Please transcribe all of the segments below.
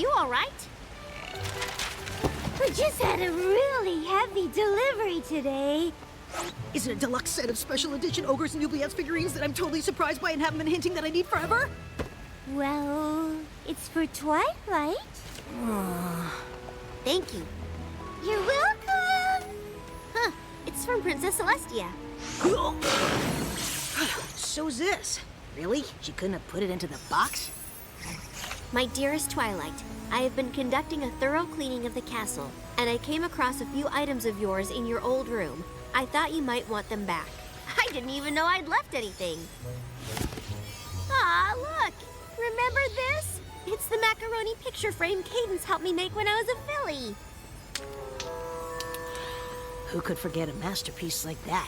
you all right? We just had a really heavy delivery today. Is it a deluxe set of special edition ogres and oubliettes figurines that I'm totally surprised by and haven't been hinting that I need forever? Well, it's for Twilight. Thank you. You're welcome. Huh, it's from Princess Celestia. So's this. Really? She couldn't have put it into the box? My dearest Twilight, I have been conducting a thorough cleaning of the castle, and I came across a few items of yours in your old room. I thought you might want them back. I didn't even know I'd left anything. Aw, look! Remember this? It's the macaroni picture frame Cadence helped me make when I was a filly. Who could forget a masterpiece like that?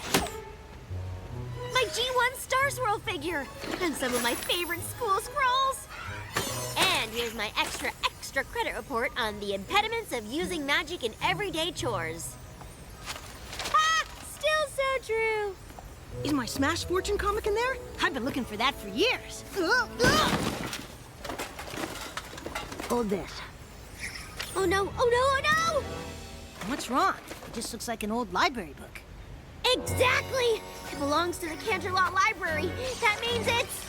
My G1 Star Swirl figure, and some of my favorite school scrolls. And here's my extra credit report on the impediments of using magic in everyday chores. Ha! Still so true. Is my Smash Fortune comic in there? I've been looking for that for years. Hold this. Oh no, oh no, oh no! What's wrong? It just looks like an old library book. Exactly! It belongs to the Canterlot Library. That means it's...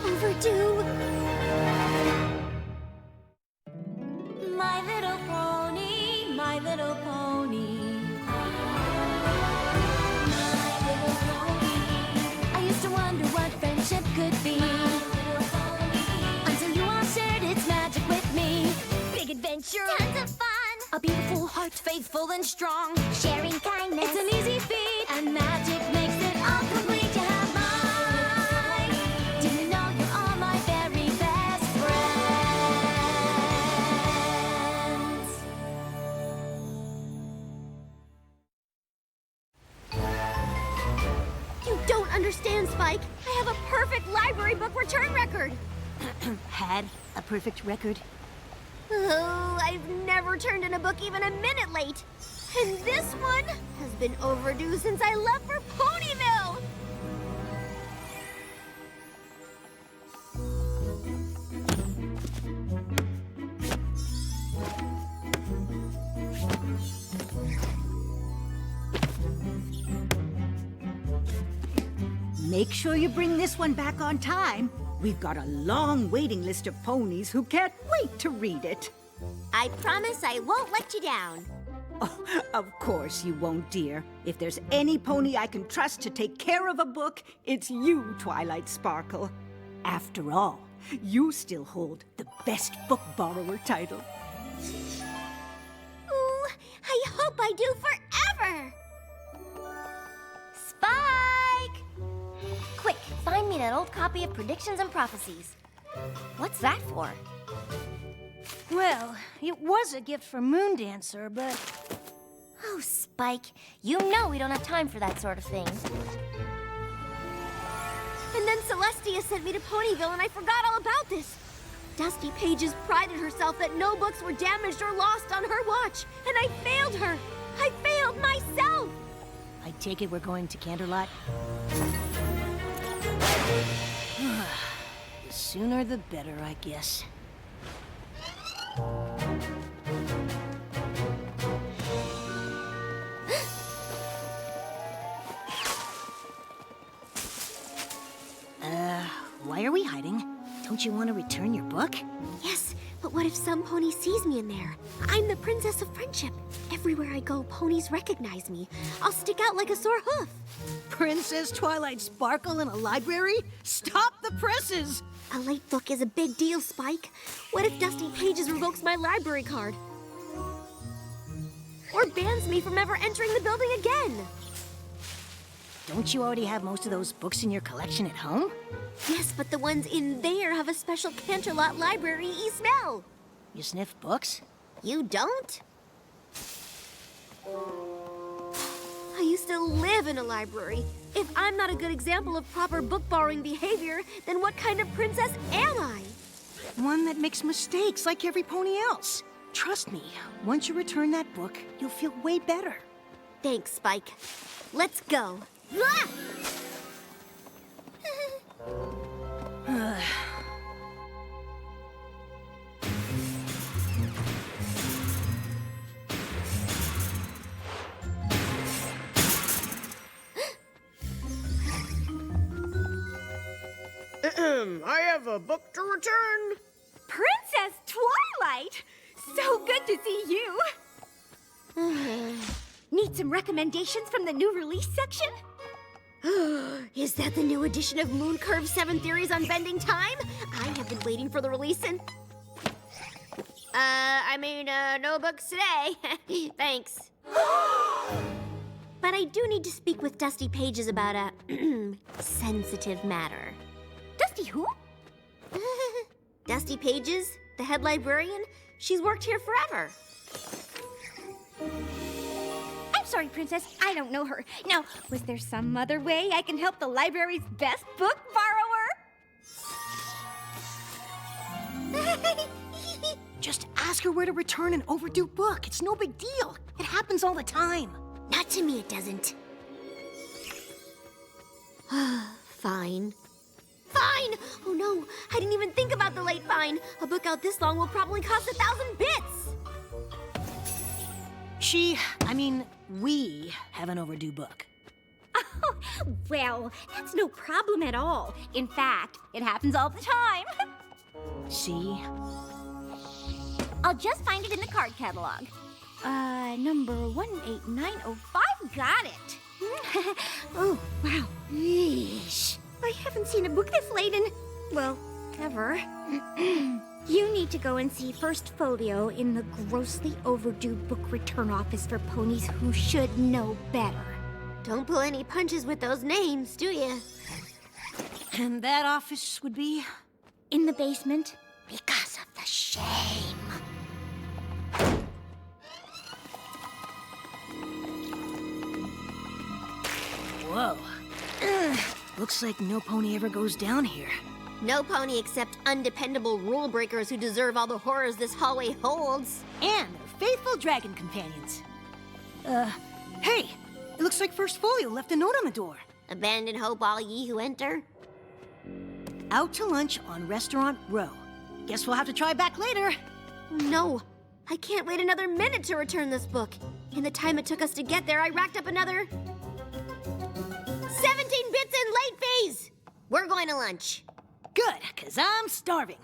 overdue. My little pony, my little pony. My little pony. I used to wonder what friendship could be. Until you all shared its magic with me. Big adventure. Tons of fun. A beautiful heart, faithful and strong. Sharing kindness. It's an easy feat. And magic makes it all complete. You have mine. Did you know you're all my very best friends? You don't understand, Spike. I have a perfect library book return record. Had a perfect record? Oh, I've never turned in a book even a minute late. And this one has been overdue since I left for Ponyville. Make sure you bring this one back on time. We've got a long waiting list of ponies who can't wait to read it. I promise I won't let you down. Oh, of course you won't, dear. If there's any pony I can trust to take care of a book, it's you, Twilight Sparkle. After all, you still hold the best book borrower title. Ooh, I hope I do forever. Spike! Quick, find me that old copy of Predictions and Prophecies. What's that for? Well, it was a gift for Moondancer, but... Oh, Spike, you know we don't have time for that sort of thing. And then Celestia sent me to Ponyville and I forgot all about this. Dusty Pages prided herself that no books were damaged or lost on her watch, and I failed her. I failed myself. I take it we're going to Canterlot? The sooner the better, I guess. Why are we hiding? Don't you want to return your book? Yes, but what if some pony sees me in there? I'm the Princess of Friendship. Everywhere I go, ponies recognize me. I'll stick out like a sore hoof. Princess Twilight Sparkle in a library? Stop the presses! A late book is a big deal, Spike. What if Dusty Pages revokes my library card? Or bans me from ever entering the building again? Don't you already have most of those books in your collection at home? Yes, but the ones in there have a special Canterlot library-y smell. You sniff books? You don't? I used to live in a library. If I'm not a good example of proper book-borrowing behavior, then what kind of princess am I? One that makes mistakes like every pony else. Trust me, once you return that book, you'll feel way better. Thanks, Spike. Let's go. Ah! I have a book to return. Princess Twilight! So good to see you! Need some recommendations from the new release section? Is that the new edition of Moon Curve's 7 Theories on Bending Time? I have been waiting for the release and... no books today. Thanks. But I do need to speak with Dusty Pages about a sensitive matter. Dusty who? Dusty Pages, the head librarian, she's worked here forever. I'm sorry, Princess, I don't know her. Now, was there some other way I can help the library's best book borrower? Just ask her where to return an overdue book. It's no big deal. It happens all the time. Not to me, it doesn't. Fine. Fine! Oh no, I didn't even think about the late fine. A book out this long will probably cost 1,000 bits. We have an overdue book. Oh, well, that's no problem at all. In fact, it happens all the time. See? I'll just find it in the card catalog. Number 18905. Got it. Oh, wow. Yeesh. I haven't seen a book this late in, well, ever. You need to go and see First Folio in the grossly overdue book return office for ponies who should know better. Don't pull any punches with those names, do you? And that office would be? In the basement. Because of the shame. Whoa. Looks like no pony ever goes down here. No pony except undependable rule breakers who deserve all the horrors this hallway holds. And their faithful dragon companions. Hey! It looks like First Folio left a note on the door. Abandon hope, all ye who enter. Out to lunch on Restaurant Row. Guess we'll have to try back later. No, I can't wait another minute to return this book. In the time it took us to get there, I racked up another 17 bits in late fees. We're going to lunch. Good, 'cause I'm starving.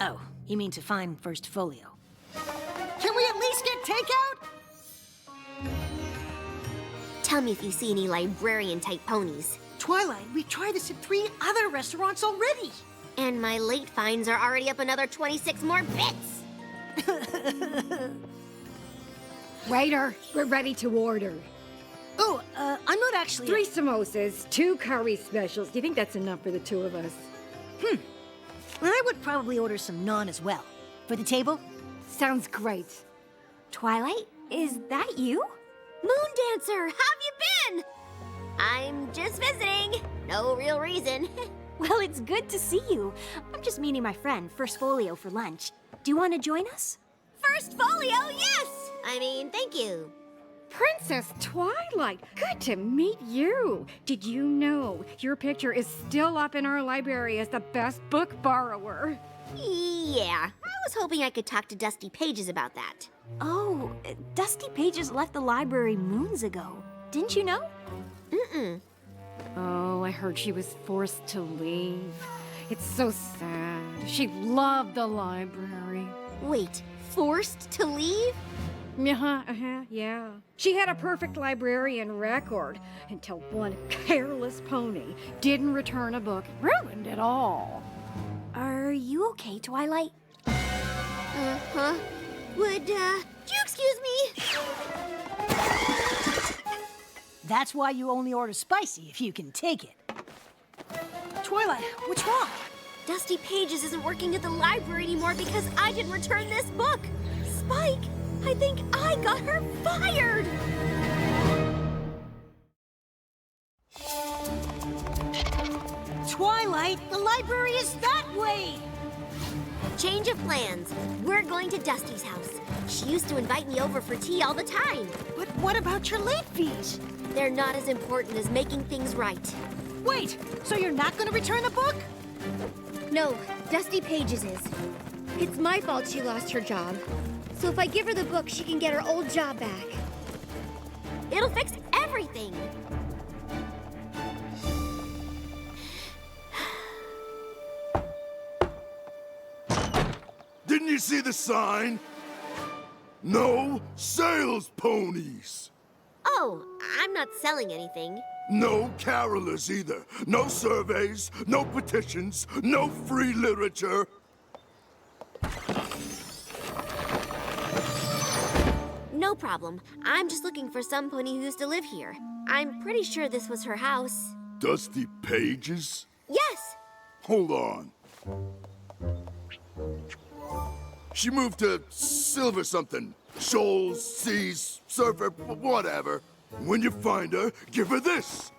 Oh, you mean to find First Folio. Can we at least get takeout? Tell me if you see any librarian-type ponies. Twilight, we've tried this at 3 other restaurants already. And my late fines are already up another 26 more bits. Waiter, we're ready to order. Oh, I'm not actually... 3 samosas, 2 curry specials. Do you think that's enough for the 2 of us? I would probably order some naan as well. For the table? Sounds great. Twilight, is that you? Moon Dancer, how have you been? I'm just visiting. No real reason. Well, it's good to see you. I'm just meeting my friend, First Folio, for lunch. Do you want to join us? First Folio, yes! Thank you. Princess Twilight, good to meet you. Did you know your picture is still up in our library as the best book borrower? Yeah, I was hoping I could talk to Dusty Pages about that. Oh, Dusty Pages left the library moons ago. Didn't you know? Mm-mm. Oh, I heard she was forced to leave. It's so sad. She loved the library. Wait, forced to leave? Yeah. She had a perfect librarian record until one careless pony didn't return a book. Ruined it all. Are you okay, Twilight? Uh-huh. Would you excuse me? That's why you only order spicy if you can take it. Twilight, what's wrong? Dusty Pages isn't working at the library anymore because I didn't return this book. Spike, I think I got her fired! Twilight, the library is that way! Change of plans. We're going to Dusty's house. She used to invite me over for tea all the time. But what about your late fees? They're not as important as making things right. Wait, so you're not going to return the book? No, Dusty Pages is. It's my fault she lost her job. So if I give her the book, she can get her old job back. It'll fix everything. see the sign? No sales ponies. Oh, I'm not selling anything. No carolers either. No surveys, no petitions, no free literature. No problem. I'm just looking for some pony who used to live here. I'm pretty sure this was her house. Dusty Pages? Yes! Hold on. She moved to Silver something. Shoals, Seas, Surfer, whatever. When you find her, give her this.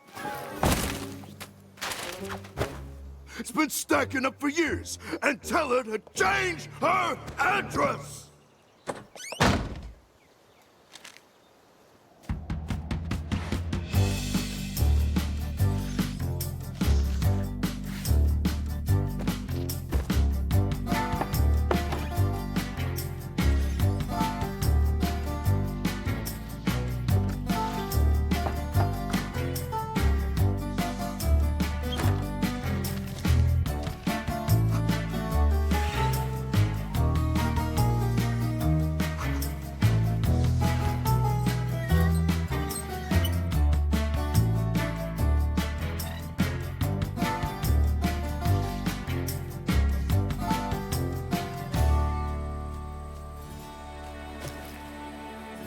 It's been stacking up for years, and tell her to change her address!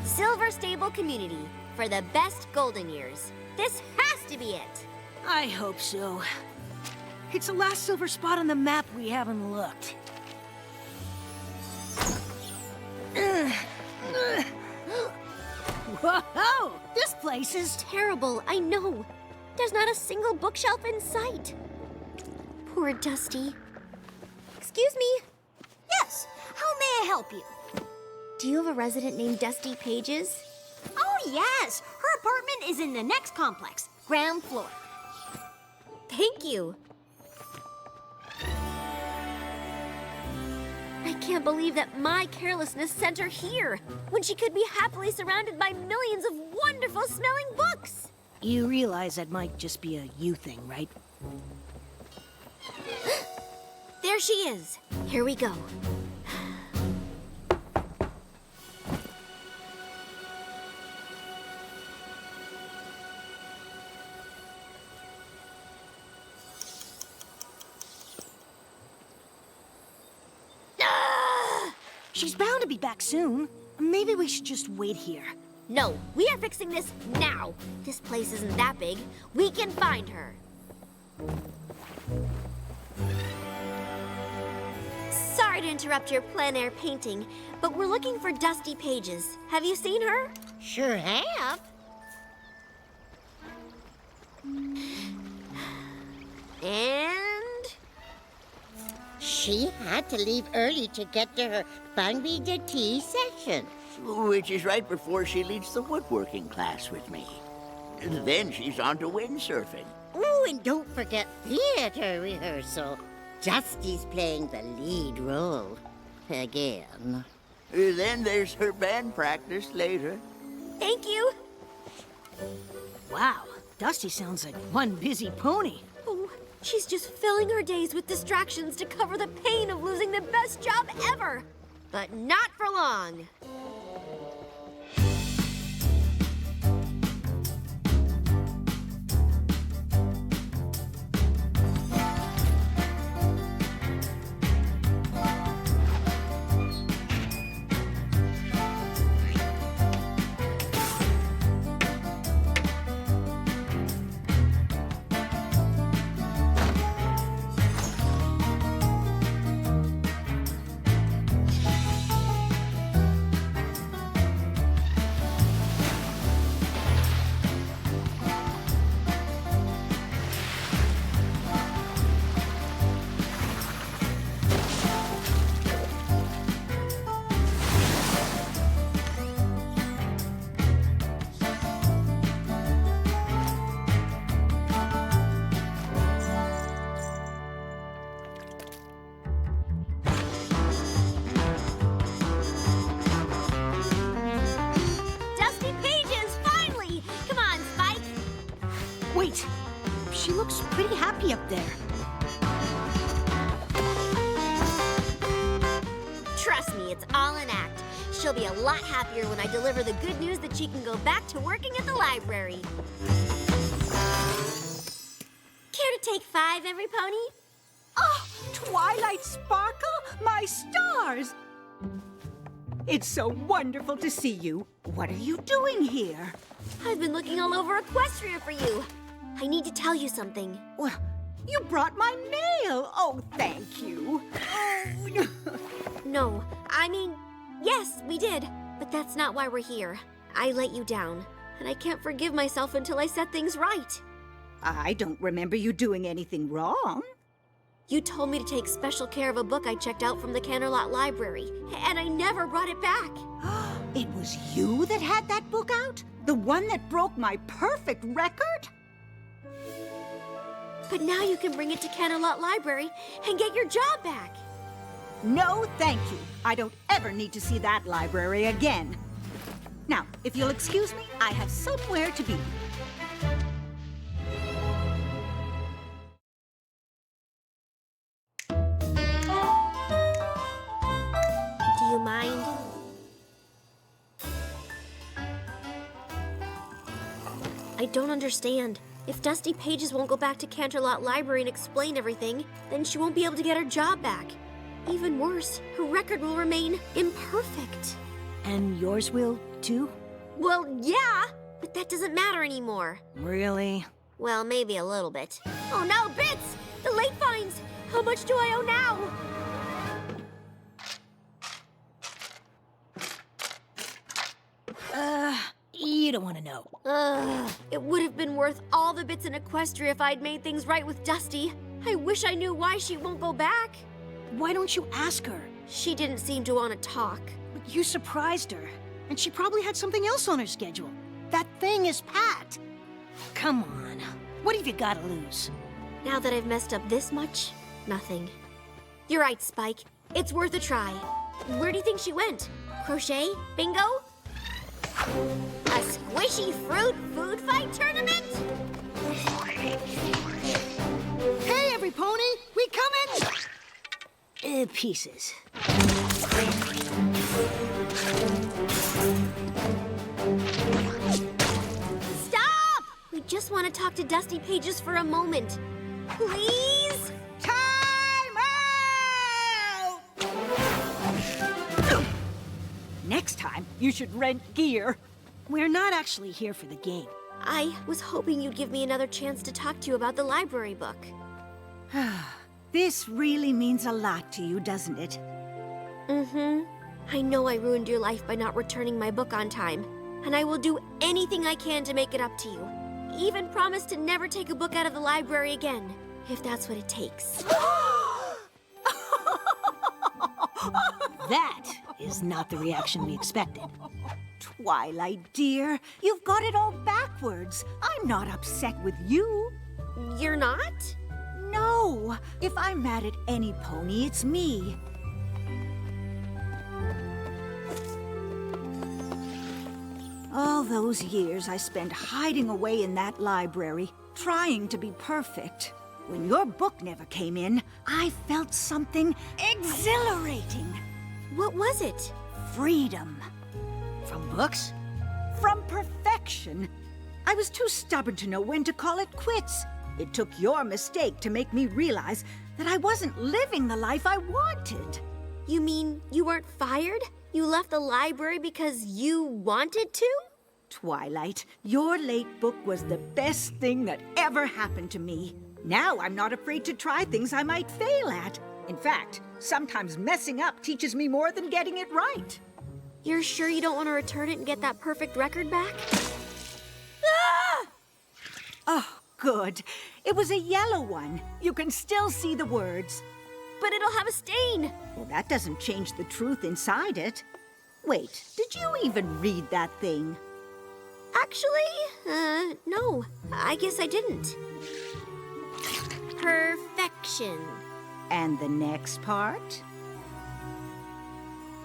Silver Stable Community for the best golden years. This has to be it. I hope so. It's the last silver spot on the map we haven't looked. Whoa! This place is... Terrible, I know. There's not a single bookshelf in sight. Poor Dusty. Excuse me. Yes, how may I help you? Do you have a resident named Dusty Pages? Oh, yes. Her apartment is in the next complex, ground floor. Thank you. I can't believe that my carelessness sent her here, when she could be happily surrounded by millions of wonderful smelling books. You realize that might just be a you thing, right? There she is. Here we go. She's bound to be back soon. Maybe we should just wait here. No, we are fixing this now. This place isn't that big. We can find her. Sorry to interrupt your plein air painting, but we're looking for Dusty Pages. Have you seen her? Sure have. And... She had to leave early to get to her Bangby de Tea session. Which is right before she leads the woodworking class with me. And then she's on to windsurfing. Oh, and don't forget theater rehearsal. Dusty's playing the lead role. Again. Then there's her band practice later. Thank you. Wow, Dusty sounds like one busy pony. Oh, she's just filling her days with distractions to cover the pain of losing the best job ever. But not for long. all an act. She'll be a lot happier when I deliver the good news that she can go back to working at the library. Care to take 5, every pony? Oh, Twilight Sparkle, my stars! It's so wonderful to see you. What are you doing here? I've been looking all over Equestria for you. I need to tell you something. Well, you brought my mail. Oh, thank you. Oh, No, I mean, yes, we did. But that's not why we're here. I let you down, and I can't forgive myself until I set things right. I don't remember you doing anything wrong. You told me to take special care of a book I checked out from the Canterlot Library, and I never brought it back. It was you that had that book out? The one that broke my perfect record? But now you can bring it to Canterlot Library and get your job back. No, thank you. I don't ever need to see that library again. Now, if you'll excuse me, I have somewhere to be. Do you mind? I don't understand. If Dusty Pages won't go back to Canterlot Library and explain everything, then she won't be able to get her job back. Even worse, her record will remain imperfect. And yours will, too? Well, yeah, but that doesn't matter anymore. Really? Well, maybe a little bit. Oh no, Bits! The late fines! How much do I owe now? You don't want to know. It would have been worth all the bits in Equestria if I'd made things right with Dusty. I wish I knew why she won't go back. Why don't you ask her? She didn't seem to want to talk. But you surprised her, and she probably had something else on her schedule. That thing is packed. Come on. What have you got to lose? Now that I've messed up this much, nothing. You're right, Spike. It's worth a try. Where do you think she went? Crochet? Bingo? A squishy fruit food fight tournament? Hey, every pony! We coming! Pieces. Stop! We just want to talk to Dusty Pages for a moment. Please? Time out! Next time, you should rent gear. We're not actually here for the game. I was hoping you'd give me another chance to talk to you about the library book. This really means a lot to you, doesn't it? Mm-hmm. I know I ruined your life by not returning my book on time, and I will do anything I can to make it up to you. Even promise to never take a book out of the library again, if that's what it takes. That is not the reaction we expected. Twilight, dear, you've got it all backwards. I'm not upset with you. You're not? No. If I'm mad at any pony, it's me. All those years I spent hiding away in that library, trying to be perfect. When your book never came in, I felt something exhilarating. What was it? Freedom. From books? From perfection. I was too stubborn to know when to call it quits. It took your mistake to make me realize that I wasn't living the life I wanted. You mean you weren't fired? You left the library because you wanted to? Twilight, your late book was the best thing that ever happened to me. Now I'm not afraid to try things I might fail at. In fact, sometimes messing up teaches me more than getting it right. You're sure you don't want to return it and get that perfect record back? Oh, good. It was a yellow one. You can still see the words. But it'll have a stain. Well, that doesn't change the truth inside it. Wait, did you even read that thing? Actually, no. I guess I didn't. Perfection. And the next part?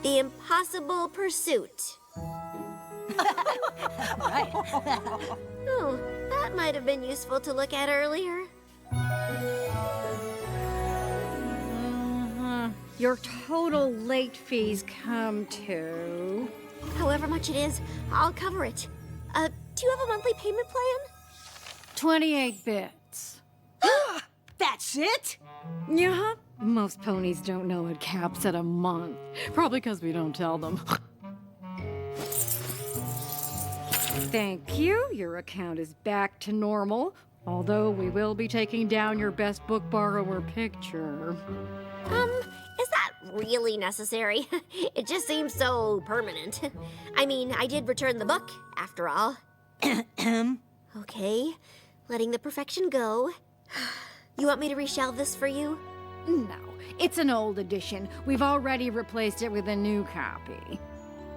The impossible pursuit. Right. Oh, that might have been useful to look at earlier. Your total late fees come to... However much it is, I'll cover it. Do you have a monthly payment plan? 28 bits. That's it? Yeah, most ponies don't know it caps at a month. Probably because we don't tell them. Thank you. Your account is back to normal. Although we will be taking down your best book borrower picture. Is that really necessary? It just seems so permanent. I mean, I did return the book, after all. Okay, letting the perfection go. You want me to reshelve this for you? No, it's an old edition. We've already replaced it with a new copy.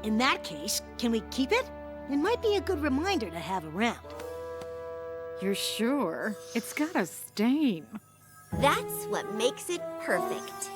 In that case, can we keep it? It might be a good reminder to have around. You're sure? It's got a stain. That's what makes it perfect.